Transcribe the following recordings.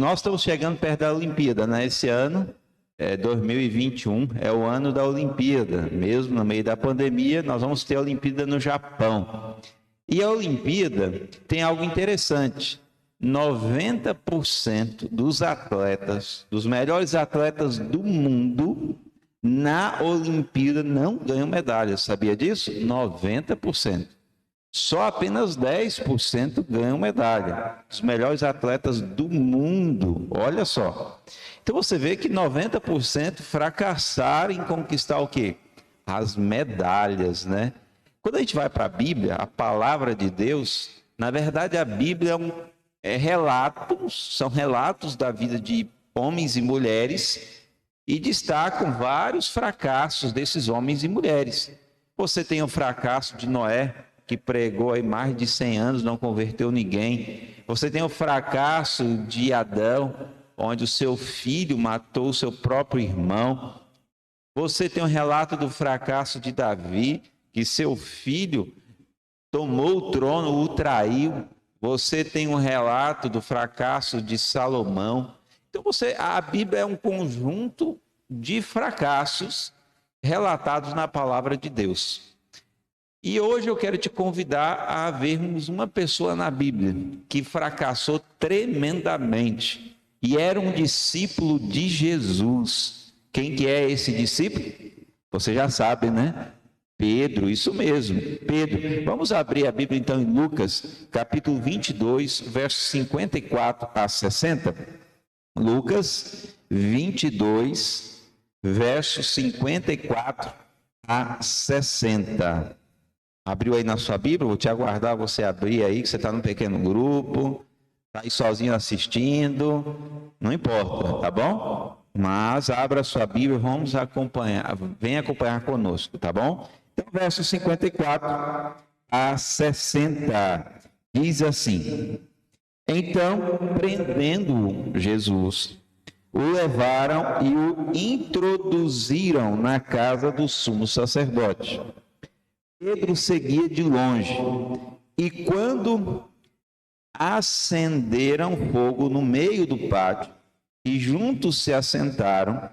Nós estamos chegando perto da Olimpíada, né? Esse ano, 2021, é o ano da Olimpíada. Mesmo no meio da pandemia, nós vamos ter a Olimpíada no Japão. E a Olimpíada tem algo interessante. 90% dos atletas, dos melhores atletas do mundo, na Olimpíada não ganham medalha. Sabia disso? 90%. Só apenas 10% ganham medalha. Os melhores atletas do mundo, olha só. Então você vê que 90% fracassaram em conquistar o quê? As medalhas, né? Quando a gente vai para a Bíblia, a palavra de Deus, na verdade a Bíblia são relatos da vida de homens e mulheres e destacam vários fracassos desses homens e mulheres. Você tem o fracasso de Noé, que pregou aí mais de 100 anos, não converteu ninguém. Você tem o fracasso de Adão, onde o seu filho matou o seu próprio irmão. Você tem o relato do fracasso de Davi, que seu filho tomou o trono, o traiu. Você tem um relato do fracasso de Salomão. Então a Bíblia é um conjunto de fracassos relatados na palavra de Deus. E hoje eu quero te convidar a vermos uma pessoa na Bíblia que fracassou tremendamente e era um discípulo de Jesus. Quem que é esse discípulo? Você já sabe, né? Pedro, isso mesmo, Pedro. Vamos abrir a Bíblia então em Lucas, capítulo 22, versos 54 a 60. Lucas 22, versos 54 a 60. Abriu aí na sua Bíblia? Vou te aguardar você abrir aí, que você está num pequeno grupo, está aí sozinho assistindo, não importa, tá bom? Mas abra a sua Bíblia, vamos acompanhar, vem acompanhar conosco, tá bom? Então, verso 54 a 60, diz assim: Então, prendendo Jesus, o levaram e o introduziram na casa do sumo sacerdote. Pedro seguia de longe, e quando acenderam fogo no meio do pátio, e juntos se assentaram,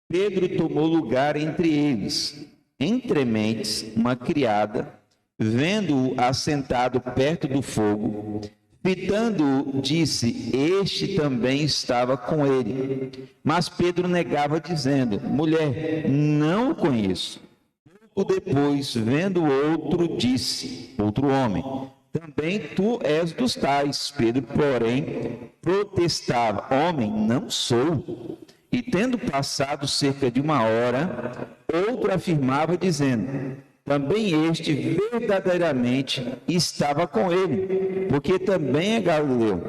Pedro tomou lugar entre eles. Entre mentes, uma criada, vendo-o assentado perto do fogo, fitando-o, disse: Este também estava com ele. Mas Pedro negava, dizendo: Mulher, não o conheço. Depois, vendo outro homem, também tu és dos tais. Pedro, porém, protestava: Homem, não sou. E tendo passado cerca de uma hora, outro afirmava, dizendo: Também este verdadeiramente estava com ele, porque também é galileu.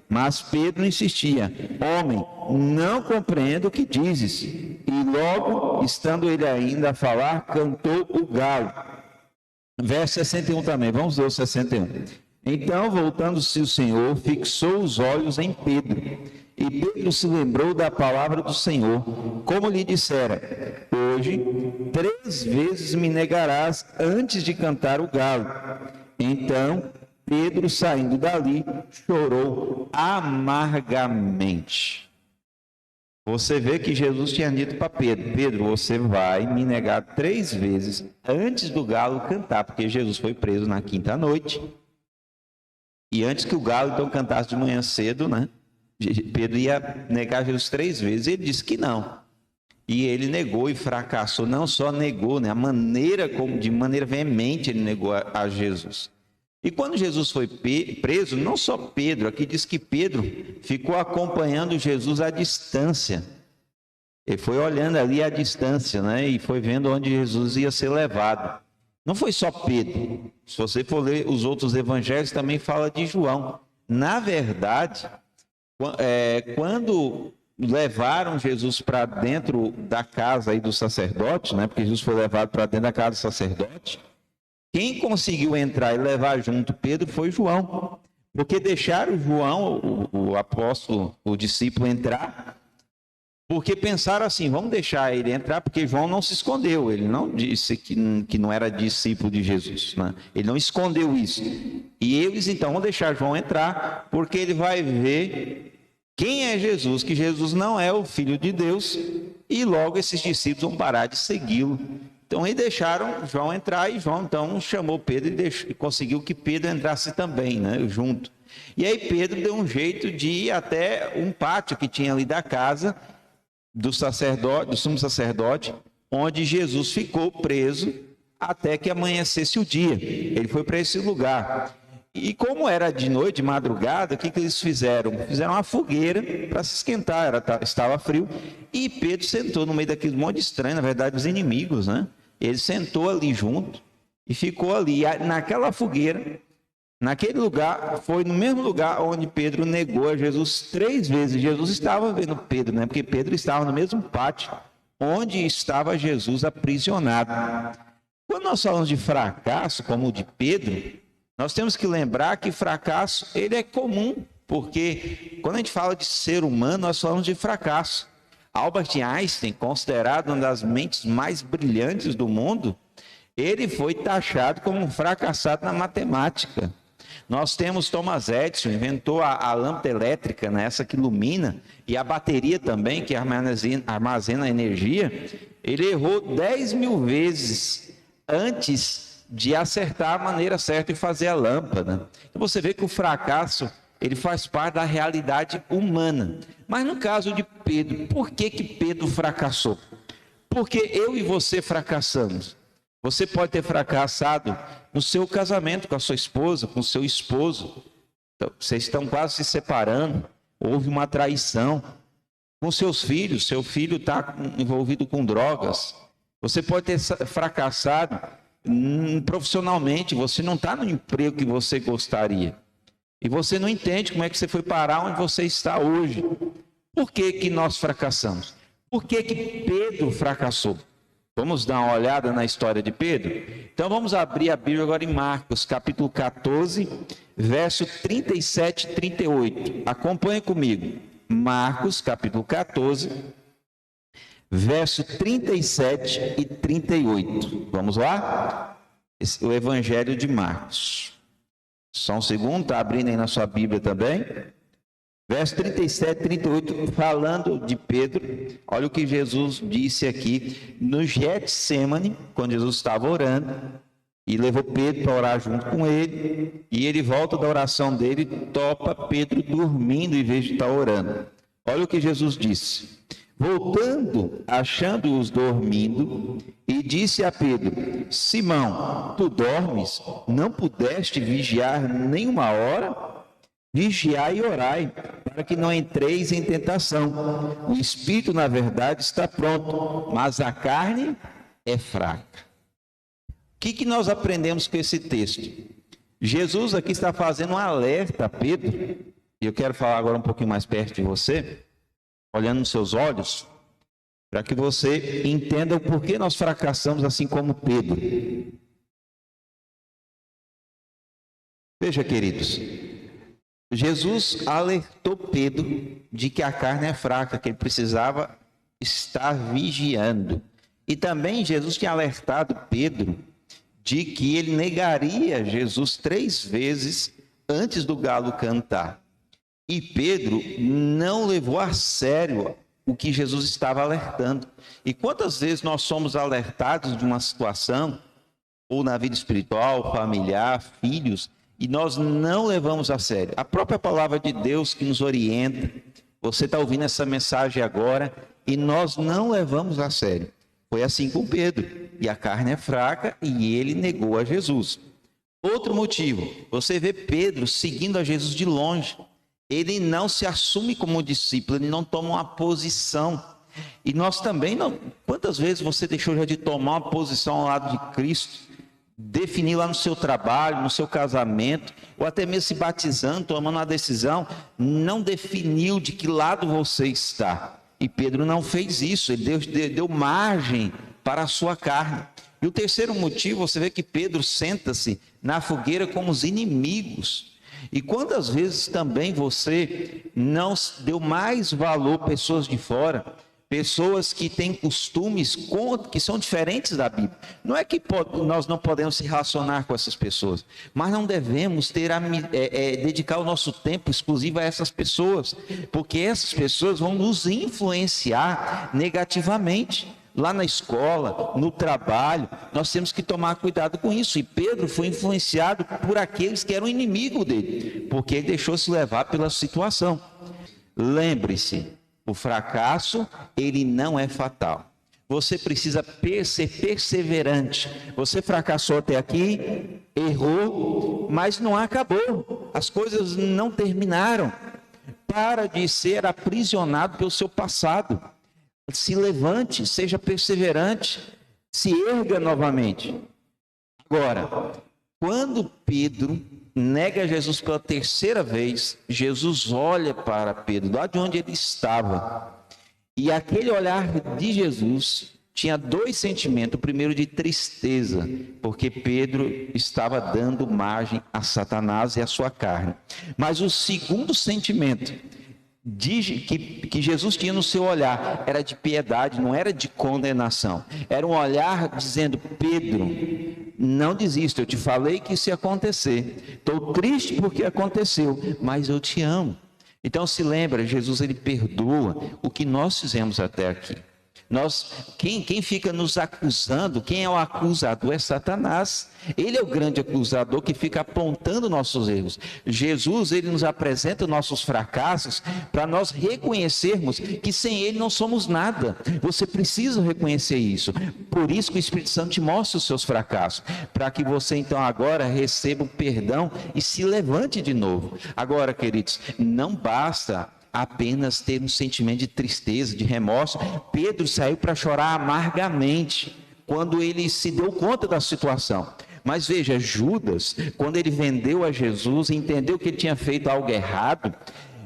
Mas Pedro insistia: Homem, não compreendo o que dizes. E logo, estando ele ainda a falar, cantou o galo. Verso 61 também, vamos ver o 61. Então, voltando-se o Senhor, fixou os olhos em Pedro. E Pedro se lembrou da palavra do Senhor, como lhe dissera: Hoje 3 vezes me negarás antes de cantar o galo. Então, Pedro, saindo dali, chorou amargamente. Você vê que Jesus tinha dito para Pedro: Pedro, você vai me negar 3 vezes antes do galo cantar, porque Jesus foi preso na quinta noite. E antes que o galo então cantasse de manhã cedo, né? Pedro ia negar Jesus 3 vezes. Ele disse que não. E ele negou e fracassou. Não só negou, né? De maneira veemente ele negou a Jesus. E quando Jesus foi preso, não só Pedro, aqui diz que Pedro ficou acompanhando Jesus à distância. Ele foi olhando ali à distância, né? E foi vendo onde Jesus ia ser levado. Não foi só Pedro. Se você for ler os outros evangelhos, também fala de João. Na verdade, quando levaram Jesus para dentro da casa aí do sacerdote, né? Porque Jesus foi levado para dentro da casa do sacerdote. Quem conseguiu entrar e levar junto Pedro foi João. Porque deixaram João, o apóstolo, o discípulo, entrar, porque pensaram assim: vamos deixar ele entrar, porque João não se escondeu, ele não disse que não era discípulo de Jesus, né? Ele não escondeu isso. E eles então vão deixar João entrar, porque ele vai ver quem é Jesus, que Jesus não é o Filho de Deus, e logo esses discípulos vão parar de segui-lo. Então, eles deixaram João entrar, e João, então, chamou Pedro e conseguiu que Pedro entrasse também, né, junto. E aí Pedro deu um jeito de ir até um pátio que tinha ali da casa do sacerdote, do sumo sacerdote, onde Jesus ficou preso até que amanhecesse o dia. Ele foi para esse lugar. E como era de noite, de madrugada, o que eles fizeram? Fizeram uma fogueira para se esquentar, estava frio. E Pedro sentou no meio daquele monte estranho, na verdade, os inimigos, né? Ele sentou ali junto e ficou ali. Naquela fogueira, naquele lugar, foi no mesmo lugar onde Pedro negou a Jesus 3 vezes. Jesus estava vendo Pedro, né? Porque Pedro estava no mesmo pátio onde estava Jesus aprisionado. Quando nós falamos de fracasso, como o de Pedro, nós temos que lembrar que fracasso, ele é comum, porque quando a gente fala de ser humano, nós falamos de fracasso. Albert Einstein, considerado uma das mentes mais brilhantes do mundo, ele foi taxado como um fracassado na matemática. Nós temos Thomas Edison, inventou a lâmpada elétrica, né, essa que ilumina, e a bateria também, que armazena energia. Ele errou 10.000 vezes antes de acertar a maneira certa de fazer a lâmpada. Então você vê que o fracasso, ele faz parte da realidade humana. Mas no caso de Pedro, por que Pedro fracassou? Porque eu e você fracassamos. Você pode ter fracassado no seu casamento com a sua esposa, com o seu esposo. Então, vocês estão quase se separando, houve uma traição. Com seus filhos, seu filho está envolvido com drogas. Você pode ter fracassado profissionalmente, você não está no emprego que você gostaria. E você não entende como é que você foi parar onde você está hoje. Por que nós fracassamos? Por que Pedro fracassou? Vamos dar uma olhada na história de Pedro? Então vamos abrir a Bíblia agora em Marcos, capítulo 14, verso 37 e 38. Acompanhe comigo. Marcos, capítulo 14, verso 37 e 38. Vamos lá? O Evangelho de Marcos. Só um segundo, está abrindo aí na sua Bíblia também. Verso 37 e 38, falando de Pedro, olha o que Jesus disse aqui no Getsemane, quando Jesus estava orando, e levou Pedro para orar junto com ele, e ele volta da oração dele e topa Pedro dormindo em vez de estar orando. Olha o que Jesus disse. Voltando, achando-os dormindo, e disse a Pedro: Simão, tu dormes? Não pudeste vigiar nem uma hora? Vigiai e orai, para que não entreis em tentação. O espírito, na verdade, está pronto, mas a carne é fraca. O que nós aprendemos com esse texto? Jesus aqui está fazendo um alerta a Pedro, e eu quero falar agora um pouquinho mais perto de você, olhando nos seus olhos, para que você entenda o porquê nós fracassamos assim como Pedro. Veja, queridos, Jesus alertou Pedro de que a carne é fraca, que ele precisava estar vigiando. E também Jesus tinha alertado Pedro de que ele negaria Jesus 3 vezes antes do galo cantar. E Pedro não levou a sério o que Jesus estava alertando. E quantas vezes nós somos alertados de uma situação, ou na vida espiritual, familiar, filhos, e nós não levamos a sério. A própria palavra de Deus que nos orienta, você está ouvindo essa mensagem agora, e nós não levamos a sério. Foi assim com Pedro, e a carne é fraca, e ele negou a Jesus. Outro motivo, você vê Pedro seguindo a Jesus de longe. Ele não se assume como discípulo, ele não toma uma posição. E nós também não. Quantas vezes você deixou já de tomar uma posição ao lado de Cristo? Definir lá no seu trabalho, no seu casamento, ou até mesmo se batizando, tomando uma decisão, não definiu de que lado você está. E Pedro não fez isso, ele deu margem para a sua carne. E o terceiro motivo, você vê que Pedro senta-se na fogueira com os inimigos. E quantas vezes também você não deu mais valor a pessoas de fora pessoas que têm costumes que são diferentes da Bíblia. Não é que nós não podemos se relacionar com essas pessoas, mas não devemos dedicar o nosso tempo exclusivo a essas pessoas, porque essas pessoas vão nos influenciar negativamente. Lá na escola, no trabalho, nós temos que tomar cuidado com isso. E Pedro foi influenciado por aqueles que eram inimigo dele, porque ele deixou-se levar pela situação. Lembre-se, o fracasso, ele não é fatal. Você precisa ser perseverante. Você fracassou até aqui, errou, mas não acabou. As coisas não terminaram. Para de ser aprisionado pelo seu passado. Se levante, seja perseverante, se erga novamente. Agora, quando Pedro nega Jesus pela terceira vez, Jesus olha para Pedro, lá de onde ele estava, e aquele olhar de Jesus tinha dois sentimentos. O primeiro de tristeza, porque Pedro estava dando margem a Satanás e a sua carne. Mas o segundo sentimento que Jesus tinha no seu olhar era de piedade, não era de condenação. Era um olhar dizendo: Pedro, não desista, eu te falei que isso ia acontecer. Estou triste porque aconteceu, mas eu te amo. Então se lembra, Jesus ele perdoa o que nós fizemos até aqui. Quem fica nos acusando, quem é o acusador é Satanás. Ele é o grande acusador que fica apontando nossos erros. Jesus, ele nos apresenta nossos fracassos para nós reconhecermos que sem ele não somos nada. Você precisa reconhecer isso. Por isso que o Espírito Santo te mostra os seus fracassos, para que você então agora receba o perdão e se levante de novo. Agora, queridos, não basta apenas ter um sentimento de tristeza, de remorso. Pedro saiu para chorar amargamente quando ele se deu conta da situação. Mas veja, Judas, quando ele vendeu a Jesus e entendeu que ele tinha feito algo errado,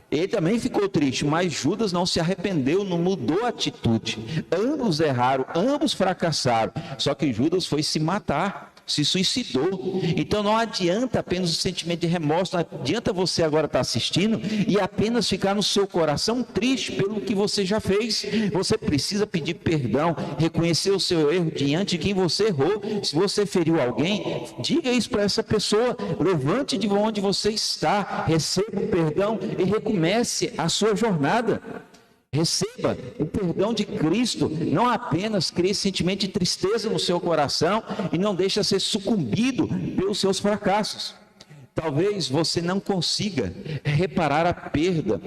ele também ficou triste, mas Judas não se arrependeu, não mudou a atitude. Ambos erraram, ambos fracassaram, só que Judas foi se matar, se suicidou. Então não adianta apenas o sentimento de remorso, não adianta você agora estar assistindo e apenas ficar no seu coração triste pelo que você já fez. Você precisa pedir perdão, reconhecer o seu erro diante de quem você errou. Se você feriu alguém, diga isso para essa pessoa, levante de onde você está, receba o perdão e recomece a sua jornada. Receba o perdão de Cristo, não apenas crie sentimento de tristeza no seu coração e não deixe ser sucumbido pelos seus fracassos. Talvez você não consiga reparar a perda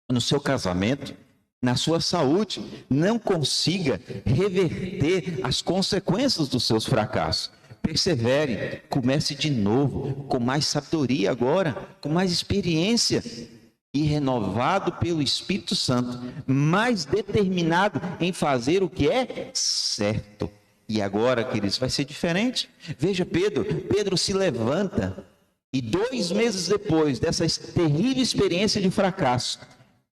no seu casamento, na sua saúde, não consiga reverter as consequências dos seus fracassos. Persevere, comece de novo, com mais sabedoria agora, com mais experiência, e renovado pelo Espírito Santo, mais determinado em fazer o que é certo. E agora, queridos, vai ser diferente. Veja Pedro se levanta e 2 meses depois dessa terrível experiência de fracasso,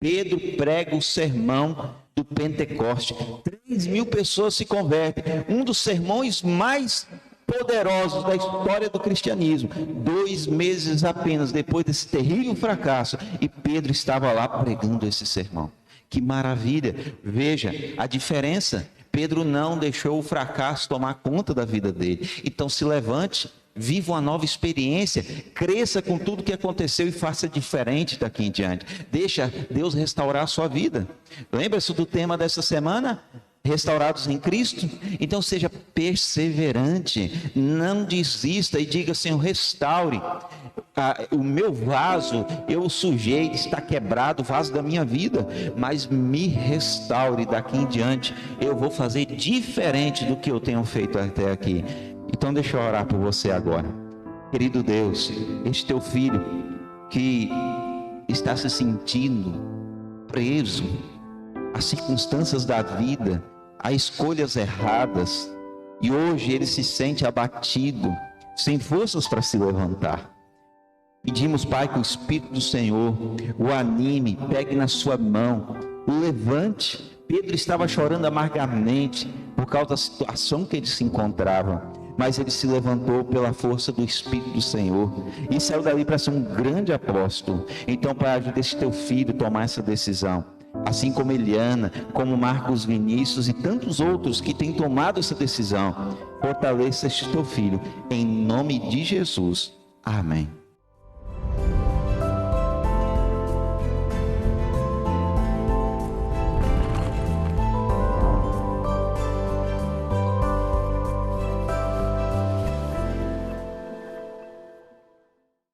Pedro prega o sermão do Pentecoste. 3.000 pessoas se convertem, um dos sermões mais poderosos da história do cristianismo. 2 meses apenas depois desse terrível fracasso, e Pedro estava lá pregando esse sermão. Que maravilha! Veja a diferença. Pedro não deixou o fracasso tomar conta da vida dele. Então se levante, viva uma nova experiência, cresça com tudo que aconteceu e faça diferente daqui em diante. Deixa Deus restaurar a sua vida. Lembra-se do tema dessa semana? Restaurados em Cristo? Então seja perseverante, não desista e diga: Senhor, restaure o meu vaso, eu sujei, está quebrado o vaso da minha vida, mas me restaure daqui em diante, eu vou fazer diferente do que eu tenho feito até aqui. Então deixa eu orar por você agora. Querido Deus, este teu filho que está se sentindo preso às circunstâncias da vida, a escolhas erradas, e hoje ele se sente abatido, sem forças para se levantar. Pedimos, Pai, que o Espírito do Senhor o anime, pegue na sua mão, o levante. Pedro estava chorando amargamente por causa da situação que ele se encontrava, mas ele se levantou pela força do Espírito do Senhor e saiu dali para ser um grande apóstolo. Então, Pai, ajuda esse teu filho a tomar essa decisão. assim como Eliana, como Marcos Vinícius e tantos outros que têm tomado essa decisão. Fortaleça este teu filho, em nome de Jesus. Amém.